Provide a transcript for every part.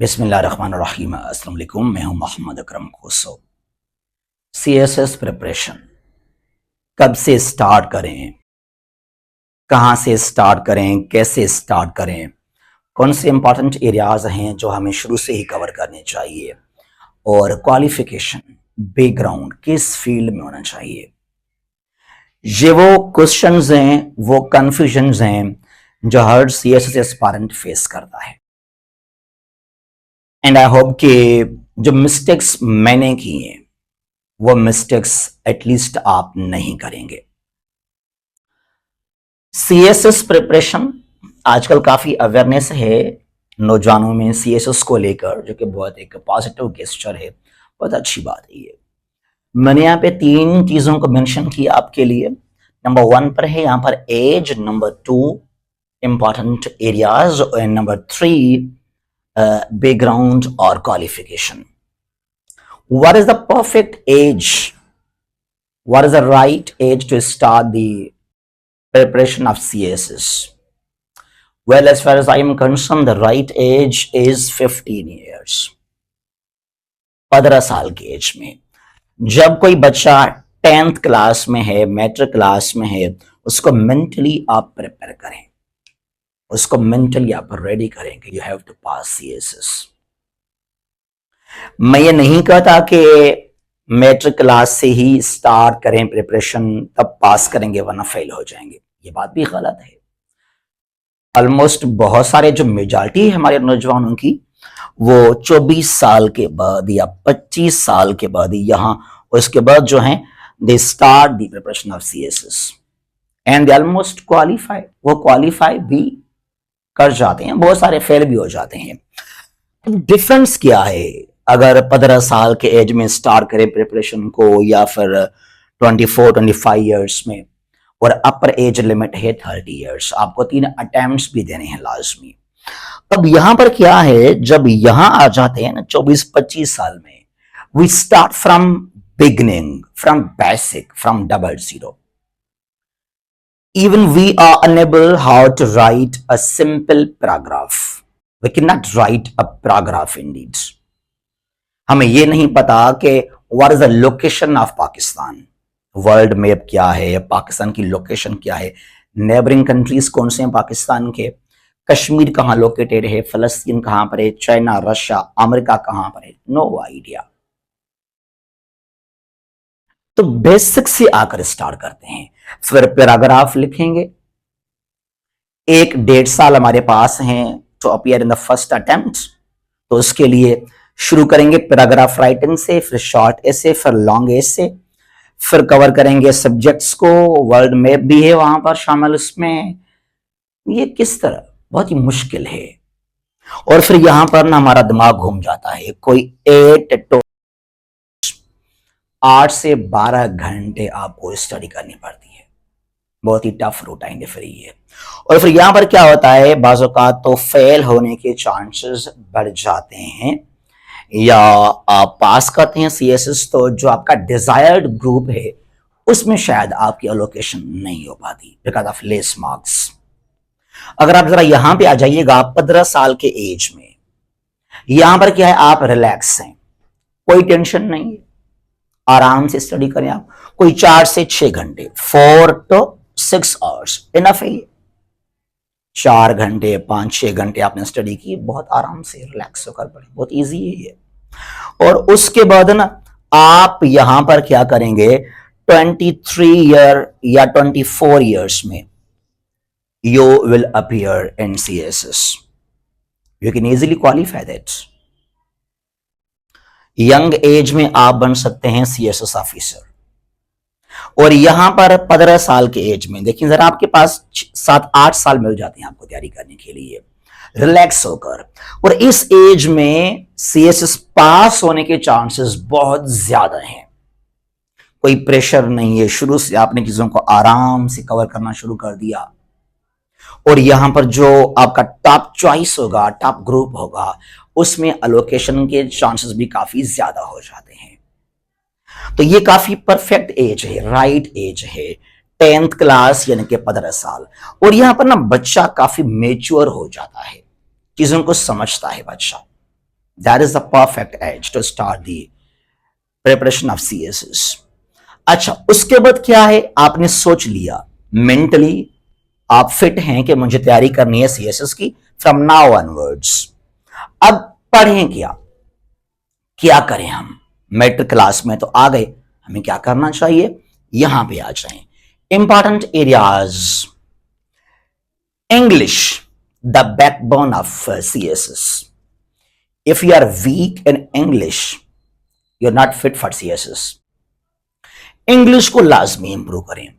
बिस्मिल्लाहिर्रहमानिर्रहीम। अस्सलाम वालेकुम। मैं हूं मोहम्मद अकरम खोसो। सीएसएस प्रिपरेशन कब से स्टार्ट करें, कहां से स्टार्ट करें, कैसे स्टार्ट करें, कौन से इंपॉर्टेंट एरियाज हैं जो हमें शुरू से ही कवर करने चाहिए, और क्वालिफिकेशन बैकग्राउंड किस फील्ड में होना चाहिए। ये वो क्वेश्चंस हैं, वो कंफ्यूजन्स हैं जो हर सीएसएस एस्पायरेंट फेस करता है। एंड आई होप कि जो मिस्टेक्स मैंने की हैं वो मिस्टेक्स एटलीस्ट आप नहीं करेंगे। सीएसएस प्रिपरेशन आजकल काफी अवेयरनेस है नौजवानों में सीएसएस को लेकर, जो कि बहुत एक पॉजिटिव गेस्चर है, बहुत अच्छी बात है ये। मैंने यहाँ पे 3 चीजों को मेंशन किया आपके लिए। नंबर 1 पर है यहाँ पर एज, नंबर 2 इंपॉर्टेंट एरियाज, और नंबर 3 बैकग्राउंड और qualification. What is the perfect age? What is the right age to start the preparation of CSS? Well, as far as I am concerned, the right age is 15 years. 15 साल की as में जब कोई बच्चा 10th class में है, matric class में है, उसको मेंटली आप प्रिपेयर करें, उसको मेंटली आप रेडी करें कि you have to pass CSS. मैं ये नहीं कहता कि मैट्रिक क्लास से ही स्टार्ट करें प्रिपरेशन, तब पास करेंगे वरना फेल हो जाएंगे, ये बात भी गलत है। ऑलमोस्ट बहुत सारे जो मेजॉरिटी है हमारे नौजवानों की, वो 24 साल के बाद या 25 साल के बाद यहाँ उसके बाद जो है they start the preparation of CSS and they almost qualify, वो क्वालिफाई भी कर जाते हैं, बहुत सारे फेल भी हो जाते हैं। डिफरेंस क्या है अगर 15 साल के एज में स्टार्ट करें प्रिपरेशन को या फिर 24-25 ईयर्स में, और अपर एज लिमिट है 30 ईयर्स। आपको 3 अटेम्प्ट्स भी देने हैं लाजमी। अब यहां पर क्या है, जब यहां आ जाते हैं ना 24-25 साल में, we start from beginning, from basic, from 00। even we are unable how to write a simple paragraph. We cannot write a paragraph indeed. हमें ये नहीं पता कि what is the location of Pakistan, world map क्या है, पाकिस्तान की लोकेशन क्या है, नेबरिंग कंट्रीज कौन से हैं पाकिस्तान के, कश्मीर कहाँ लोकेटेड है, फलस्तीन कहाँ पर है, चाइना, रशिया, अमेरिका कहाँ पर है, नो आइडिया। तो बेसिक से आकर स्टार्ट करते हैं, फिर पैराग्राफ लिखेंगे। 1-1.5 साल हमारे पास हैं to appear in the first attempt, तो उसके लिए शुरू करेंगे पैराग्राफ राइटिंग से, फिर शॉर्ट एसे, फिर लॉन्ग एसे, फिर कवर करेंगे सब्जेक्ट्स को, वर्ल्ड मैप भी है वहां पर शामिल उसमें। ये किस तरह, बहुत ही मुश्किल है। और फिर यहां पर ना हमारा दिमाग घूम जाता है। कोई 8 से 12 घंटे आपको स्टडी करनी पड़ती है, बहुत ही टफ रूटाइन है फिर ये। और फिर यहां पर क्या होता है, बाज़ औक़ात तो फेल होने के चांसेस बढ़ जाते हैं, या आप पास करते हैं सीएसएस तो जो आपका डिजायर्ड ग्रुप है उसमें शायद आपकी एलोकेशन नहीं हो पाती बिकॉज ऑफ लेस मार्क्स। अगर आप जरा यहां पे आ जाइएगा 15 साल के एज में, यहां पर क्या है, आप रिलैक्स हैं, कोई टेंशन नहीं है, आराम से स्टडी करें आप। कोई 4 से 6 घंटे, 4 to 6 आवर्स इनफ है। 4 घंटे 5-6 घंटे आपने स्टडी की, बहुत आराम से रिलैक्स होकर पढ़े, बहुत इजी है ये। और उसके बाद ना आप यहां पर क्या करेंगे, 23 ईयर या 24 ईयर्स में you will appear in CSS. You can easily qualify that. Young age में आप बन सकते हैं सीएसएस ऑफिसर। और यहां पर 15 साल के एज में देखिए जरा, आपके पास 7-8 साल मिल जाते हैं आपको तैयारी करने के लिए रिलैक्स होकर। और इस एज में सीएसएस पास होने के चांसेस बहुत ज्यादा हैं। कोई प्रेशर नहीं है, शुरू से आपने चीजों को आराम से कवर करना शुरू कर दिया। और यहां पर जो आपका टॉप चॉइस होगा, टॉप ग्रुप होगा, उसमें अलोकेशन के चांसेस भी काफी ज्यादा हो जाते हैं। तो ये काफी परफेक्ट एज है, राइट एज है, 10th क्लास यानी कि 15 साल। और यहां पर ना बच्चा काफी मेच्योर हो जाता है, चीजों को समझता है बच्चा। That is the perfect age to start the preparation of CSS. अच्छा, उसके बाद क्या है, आपने सोच लिया मेंटली आप फिट हैं कि मुझे तैयारी करनी है सीएसएस की फ्रॉम नाउ ऑनवर्ड्स। अब पढ़ें क्या, क्या करें हम? मैट्रिक क्लास में तो आ गए, हमें क्या करना चाहिए, यहां पे आ जाएं। Important areas, English the backbone of CSS. If you are weak in English you are not fit for CSS. English को लाजमी इंप्रूव करें।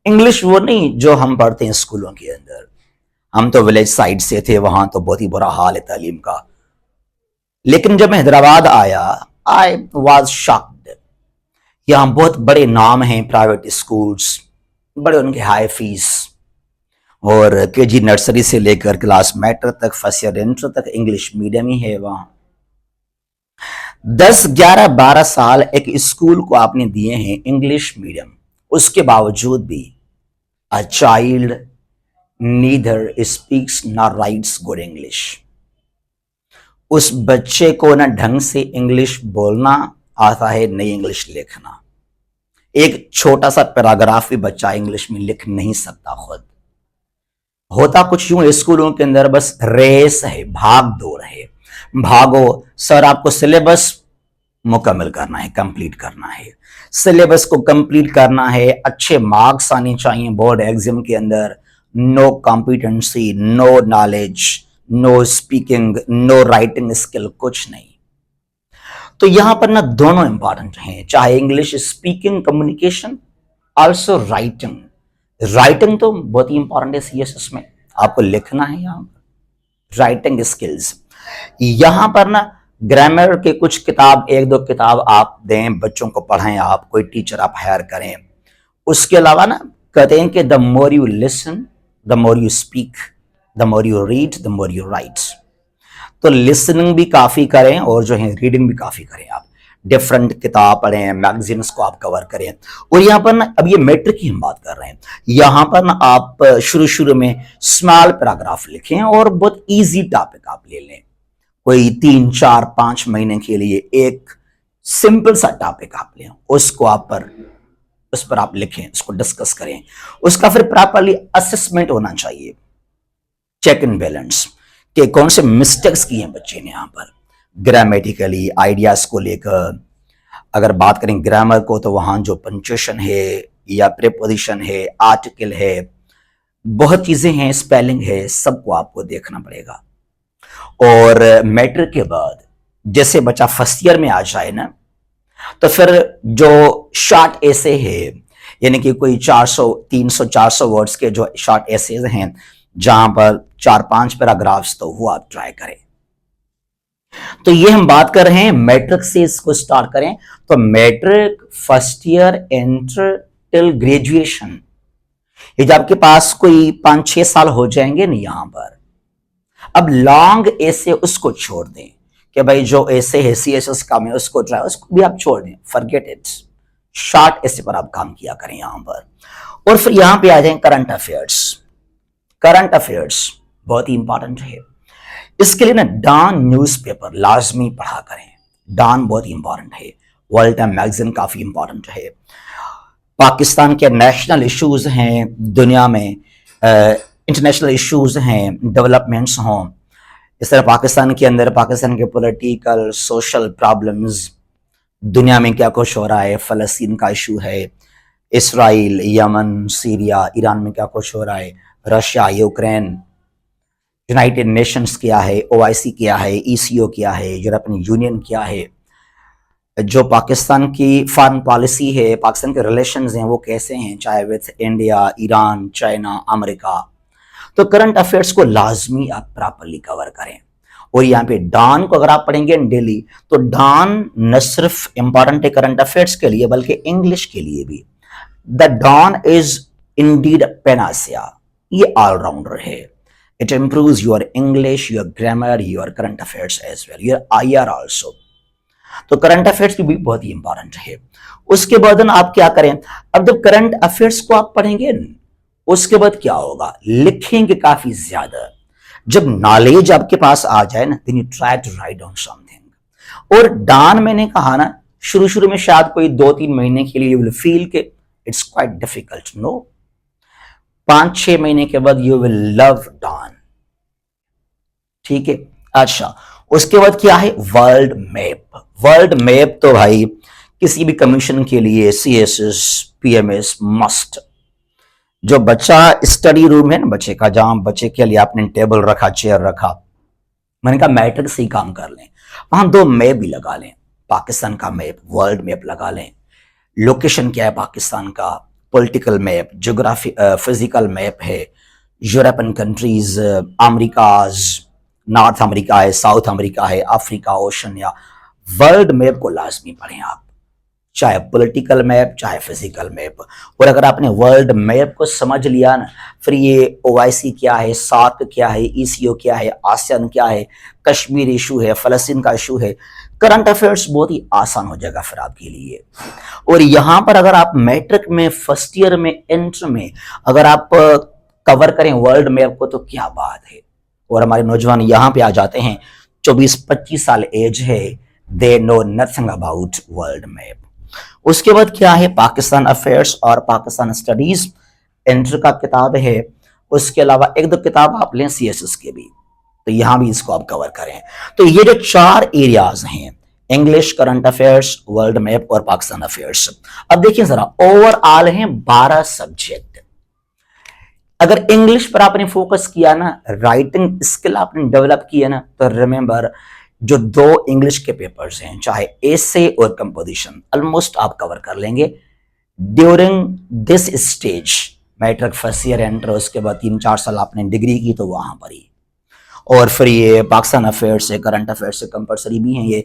इंग्लिश वो नहीं जो हम पढ़ते हैं स्कूलों के अंदर, हम तो विलेज साइड से थे, वहां तो बहुत ही बुरा हाल है तालीम का। लेकिन जब मैं हैदराबाद आया, आई वॉज शॉक्ड। यहां बहुत बड़े नाम हैं प्राइवेट स्कूल्स, बड़े उनके हाई फीस, और केजी नर्सरी से लेकर क्लास मैट्रिक तक, फर्स्ट ईयर इंटर तक इंग्लिश मीडियम ही है वहां। 10, 11, 12 साल एक स्कूल को आपने दिए हैं इंग्लिश मीडियम, उसके बावजूद भी a child neither speaks nor rights good English. उस बच्चे को ना ढंग से इंग्लिश बोलना आता है, नहीं इंग्लिश लिखना। एक छोटा सा पैराग्राफ भी बच्चा इंग्लिश में लिख नहीं सकता खुद। होता कुछ यूं स्कूलों के अंदर बस रेस है, भाग दौड़ है, भागो सर आपको सिलेबस मुकम्मल करना है, कंप्लीट करना है, सिलेबस को कंप्लीट करना है, अच्छे मार्क्स आने चाहिए बोर्ड एग्जाम के अंदर। No competency, no knowledge, no speaking, no writing skill, कुछ नहीं। तो यहां पर ना दोनों इंपॉर्टेंट हैं, चाहे English speaking communication, also writing. Writing तो बहुत ही इंपॉर्टेंट है सीएसएस में, आपको लिखना है यहां पर, राइटिंग स्किल्स। यहां पर ना ग्रामर के कुछ किताब, 1-2 किताब आप दें, बच्चों को पढ़ाएं, आप कोई टीचर आप हायर करें। उसके अलावा ना कहते हैं कि the more you listen the more you speak, the more you read the more you right. तो लिसनिंग भी काफी करें और जो है रीडिंग भी काफी करें, आप डिफरेंट किताब पढ़ें, मैगजीन्स को आप कवर करें। और यहाँ पर ना अब ये मैट्रिक की हम बात कर रहे हैं, यहाँ पर ना आप शुरू में स्मॉल पैराग्राफ लिखें और बहुत इजी टॉपिक आप ले लें, कोई 3, 4, 5 महीने के लिए एक सिंपल सा टॉपिक आप लें, उसको उस पर आप लिखें, उसको डिस्कस करें। उसका फिर प्रॉपरली असेसमेंट होना चाहिए, चेक एंड बैलेंस कि कौन से मिस्टेक्स किए हैं बच्चे ने यहाँ पर ग्रामेटिकली, आइडियाज को लेकर। अगर बात करें ग्रामर को तो वहां जो पंक्चुएशन है या प्रीपोजिशन है, आर्टिकल है, बहुत चीजें हैं, स्पेलिंग है, सबको आपको देखना पड़ेगा। और मैट्रिक के बाद जैसे बच्चा फर्स्ट ईयर में आ जाए ना, तो फिर जो शॉर्ट एसे है, यानी कि कोई 400, 300, 400 वर्ड्स के जो शॉर्ट एसेज हैं, जहां पर 4-5 पैराग्राफ्स, तो वो आप ट्राई करें। तो ये हम बात कर रहे हैं मैट्रिक से इसको स्टार्ट करें। तो matric, first year, inter till graduation, ये जब आपके पास कोई 5-6 साल हो जाएंगे ना यहां पर। अब लॉन्ग एसे उसको छोड़ दें कि भाई जो एसे है सीएसएस का में उसको ट्राई, उसको भी आप छोड़ दें, फॉरगेट इट। शॉर्ट एसे पर आप काम किया करें यहां पर। और फिर यहां पे आ जाएं करंट अफेयर्स। करंट अफेयर्स बहुत ही इंपॉर्टेंट है, इसके लिए ना डॉन न्यूज़पेपर लाजमी पढ़ा करें। डॉन बहुत ही इंपॉर्टेंट है, वर्ल्ड टाइम मैगजीन काफी इंपॉर्टेंट है। पाकिस्तान के नेशनल इश्यूज हैं दुनिया में, इंटरनेशनल इश्यूज हैं, डेवलपमेंट्स हों, इस तरह पाकिस्तान के अंदर पाकिस्तान के पॉलिटिकल सोशल प्रॉब्लम्स, दुनिया में क्या कुछ हो रहा है, फलस्तीन का इशू है, इसराइल, यमन, सीरिया, ईरान में क्या कुछ हो रहा है, रशिया, यूक्रेन, यूनाइटेड नेशंस क्या है, ओआईसी क्या है, ईसीओ क्या है, यूरोपियन यूनियन क्या है, जो पाकिस्तान की फॉरेन पॉलिसी है, पाकिस्तान के रिलेशंस हैं वो कैसे हैं, चाहे with India, Iran, China, America. तो करंट अफेयर्स को लाजमी आप प्रॉपरली कवर करें। और यहाँ पे डॉन को अगर आप पढ़ेंगे डेली, तो डॉन न सिर्फ इंपॉर्टेंट है करंट अफेयर्स के लिए बल्कि इंग्लिश के लिए भी। The Dawn is indeed panacea, ये ऑलराउंडर है। It improves your English, your grammar, your current affairs as well, your IR also. तो करंट अफेयर्स भी बहुत ही इंपॉर्टेंट है। उसके बाद आप क्या करें, अब जब करंट अफेयर्स को आप पढ़ेंगे उसके बाद क्या होगा, लिखेंगे काफी ज्यादा। जब नॉलेज आपके पास आ जाए ना, then you try to write down something. और डॉन मैंने कहा ना, शुरू शुरू में शायद कोई 2-3 महीने के लिए यू विल फील के इट्स क्वाइट डिफिकल्ट, नो, 5-6 महीने के बाद यू विल लव डॉन। ठीक है, अच्छा उसके बाद क्या है, वर्ल्ड मैप। वर्ल्ड मैप तो भाई किसी भी कमीशन के लिए CSS PMS मस्ट। जो बच्चा स्टडी रूम है ना बच्चे का, जहां बच्चे के लिए आपने टेबल रखा, चेयर रखा, मैंने कहा मैट्रिक से ही काम कर लें, वहां 2 मैप भी लगा लें, पाकिस्तान का मैप, वर्ल्ड मैप लगा लें। लोकेशन क्या है पाकिस्तान का, political map, geography, physical map है, European countries, Americas, North America है, साउथ अमेरिका है, अफ्रीका, ओशन, या वर्ल्ड मैप को लाजमी पढ़ें आप, चाहे पॉलिटिकल मैप चाहे फिजिकल मैप। और अगर आपने वर्ल्ड मैप को समझ लिया ना, फिर ये OIC क्या है, सार्क क्या है, ECO क्या है, आसियान क्या है, कश्मीर इशू है, फलस्तीन का इशू है, करंट अफेयर्स बहुत ही आसान हो जाएगा फिर आपके लिए। और यहां पर अगर आप मैट्रिक में फर्स्ट ईयर में इंटर में अगर आप कवर करें वर्ल्ड मैप को तो क्या बात है। और हमारे नौजवान यहां पे आ जाते हैं, 24-25 साल एज है, they know nothing about world map. उसके बाद क्या है, पाकिस्तान अफेयर्स और पाकिस्तान स्टडीज, इंटर का किताब है। उसके अलावा 1-2 किताब आप लें CSS के भी, तो यहां भी इसको आप कवर करें। तो ये जो 4 एरियाज हैं, English, current affairs, world map और पाकिस्तान अफेयर्स। अब देखिए जरा, ओवरऑल हैं 12 सब्जेक्ट। अगर इंग्लिश पर आपने फोकस किया ना, राइटिंग स्किल आपने डेवलप किया ना, तो रिमेंबर जो 2 इंग्लिश के पेपर्स हैं, चाहे एसे और कंपोजिशन, ऑलमोस्ट आप कवर कर लेंगे during this stage. Matric first year inter, उसके बाद 3-4 साल आपने डिग्री की तो वहां पर ही। और फिर ये पाकिस्तान अफेयर्स से, करंट अफेयर्स से कंपलसरी भी हैं ये।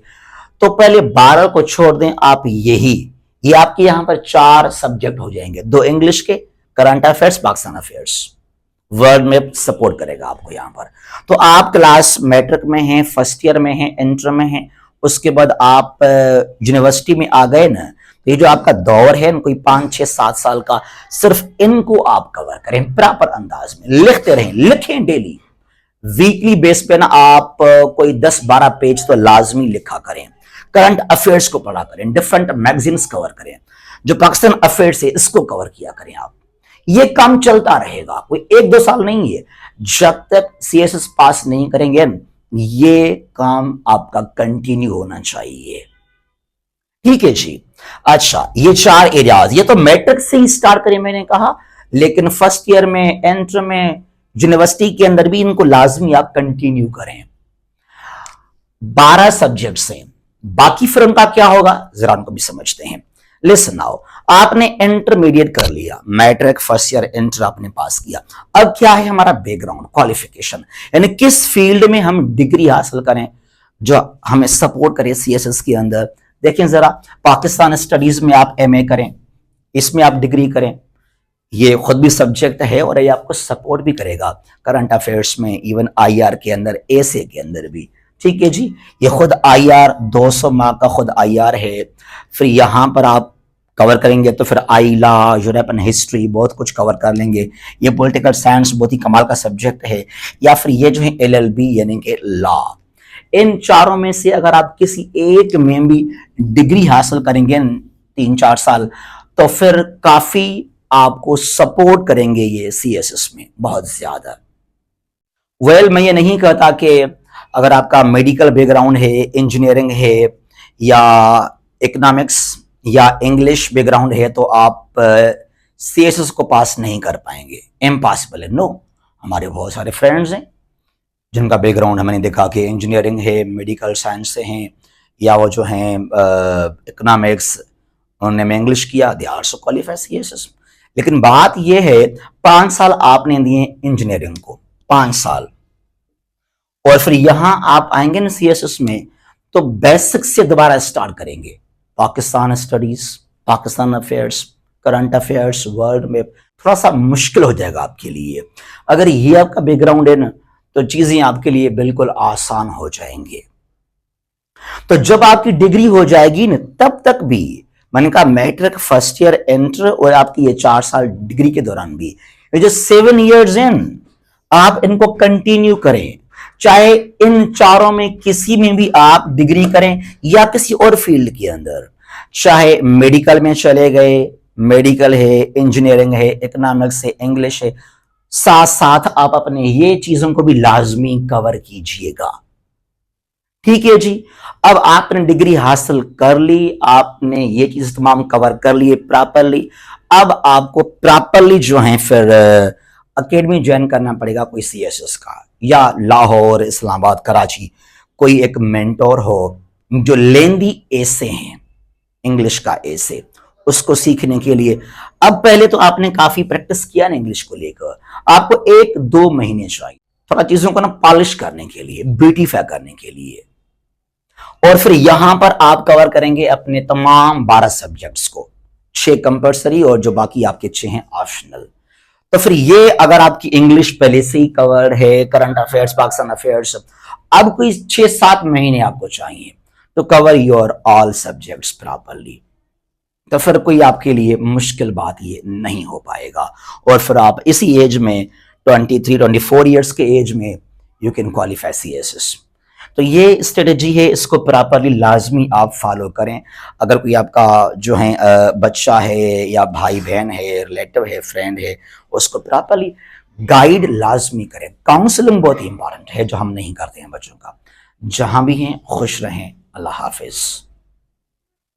तो पहले 12 को छोड़ दें आप, ये आपके यहां पर 4 सब्जेक्ट हो जाएंगे, 2 इंग्लिश के, current affairs, Pakistan affairs, world में सपोर्ट करेगा आपको यहां पर। तो आप क्लास मैट्रिक में हैं, फर्स्ट ईयर में हैं, इंटर में हैं, उसके बाद आप यूनिवर्सिटी में आ गए ना, तो ये जो आपका दौर है कोई 5-6-7 साल का, सिर्फ इनको आप कवर करें प्रॉपर अंदाज में, लिखते रहें, लिखें डेली, वीकली बेस पे ना आप कोई 10-12 पेज तो लाजमी लिखा करें। करंट अफेयर्स को पढ़ा करें, डिफरेंट मैगजीन्स कवर करें, जो पाकिस्तान अफेयर्स है इसको कवर किया करें आप। ये काम चलता रहेगा, कोई 1-2 साल नहीं है, जब तक CSS पास नहीं करेंगे ये काम आपका कंटिन्यू होना चाहिए। ठीक है जी। अच्छा, ये 4 एरियाज, ये तो मैट्रिक से ही स्टार्ट करें मैंने कहा, लेकिन फर्स्ट ईयर में, एंटर में, यूनिवर्सिटी के अंदर भी इनको लाजमी आप कंटिन्यू करें। 12 सब्जेक्ट्स हैं, बाकी फिर उनका क्या होगा जरा उनको भी समझते हैं। लिसन नाउ, आपने इंटरमीडिएट कर लिया, मैट्रिक फर्स्ट ईयर इंटर आपने पास किया, अब क्या है हमारा बैकग्राउंड, क्वालिफिकेशन, यानी किस फील्ड में हम डिग्री हासिल करें जो हमें सपोर्ट करे CSS के अंदर। देखें जरा, पाकिस्तान स्टडीज में आप MA करें, इसमें आप डिग्री करें, ये खुद भी सब्जेक्ट है और ये आपको सपोर्ट भी करेगा करंट अफेयर्स में, इवन IR के अंदर, एसे के अंदर भी। ठीक है जी, ये खुद IR 200 मार्क का खुद IR है। फिर यहां पर आप कवर करेंगे तो फिर आइला, यूरोपियन हिस्ट्री, बहुत कुछ कवर कर लेंगे। ये पॉलिटिकल साइंस बहुत ही कमाल का सब्जेक्ट है। या फिर ये जो है LLB यानी कि लॉ। इन चारों में से अगर आप किसी एक में भी डिग्री हासिल करेंगे 3-4 साल, तो फिर काफी आपको सपोर्ट करेंगे ये CSS में बहुत ज्यादा। मैं ये नहीं कहता कि अगर आपका मेडिकल बैकग्राउंड है, इंजीनियरिंग है, या इकोनॉमिक्स या इंग्लिश बैकग्राउंड है तो आप CSS को पास नहीं कर पाएंगे, इम्पॉसिबल है। नो, हमारे बहुत सारे फ्रेंड्स हैं जिनका बैकग्राउंड हमने देखा कि इंजीनियरिंग है, मेडिकल साइंस से हैं, या वो जो हैं इकोनॉमिक्स, उन्होंने इंग्लिश किया, they are so qualified CSS। लेकिन बात यह है 5 साल आपने दिए इंजीनियरिंग को, 5 साल, और फिर यहां आप आएंगे ना CSS में तो बेसिक से दोबारा स्टार्ट करेंगे। Pakistan studies, Pakistan affairs, current affairs, world में थोड़ा सा मुश्किल हो जाएगा आपके लिए। अगर ये आपका बैकग्राउंड है ना तो चीजें आपके लिए बिल्कुल आसान हो जाएंगी। तो जब आपकी डिग्री हो जाएगी ना, तब तक भी मैंने कहा मैट्रिक फर्स्ट ईयर एंटर और आपकी ये 4 साल डिग्री के दौरान भी, ये जो 7 years इन, आप इनको कंटिन्यू करें। चाहे इन चारों में किसी में भी आप डिग्री करें या किसी और फील्ड के अंदर, चाहे मेडिकल में चले गए, मेडिकल है, इंजीनियरिंग है, इकोनॉमिक्स है, इंग्लिश है, साथ साथ आप अपने ये चीजों को भी लाजमी कवर कीजिएगा। ठीक है जी। अब आपने डिग्री हासिल कर ली, आपने ये चीज तमाम कवर कर लिए प्रॉपरली। अब आपको प्रॉपरली जो है फिर अकेडमी ज्वाइन करना पड़ेगा, कोई सीएसएस का या लाहौर, इस्लामाबाद, कराची कोई एक मेंटोर हो जो लेंदी ऐसे हैं, इंग्लिश का ऐसे, उसको सीखने के लिए। अब पहले तो आपने काफी प्रैक्टिस किया ना इंग्लिश को लेकर, आपको 1-2 महीने चाहिए थोड़ा चीजों को ना पॉलिश करने के लिए, ब्यूटीफाई करने के लिए। और फिर यहां पर आप कवर करेंगे अपने तमाम 12 सब्जेक्ट्स को, 6 कंपल्सरी और जो बाकी आपके 6 हैं ऑप्शनल। तो फिर ये अगर आपकी इंग्लिश पहले से ही कवर है, करंट अफेयर्स, पाकिस्तान अफेयर्स, अब कोई 6-7 महीने आपको चाहिए तो cover your all subjects properly, तो फिर कोई आपके लिए मुश्किल बात ये नहीं हो पाएगा। और फिर आप इसी एज में 23-24 ईयर्स के एज में यू कैन क्वालिफाई सीएसएस। तो ये स्ट्रेटजी है, इसको प्रॉपरली लाजमी आप फॉलो करें। अगर कोई आपका जो है बच्चा है या भाई बहन है, रिलेटिव है, फ्रेंड है, उसको प्रॉपरली गाइड लाजमी करें। काउंसलिंग बहुत ही इंपॉर्टेंट है जो हम नहीं करते हैं बच्चों का। जहां भी हैं खुश रहें। अल्लाह हाफिज।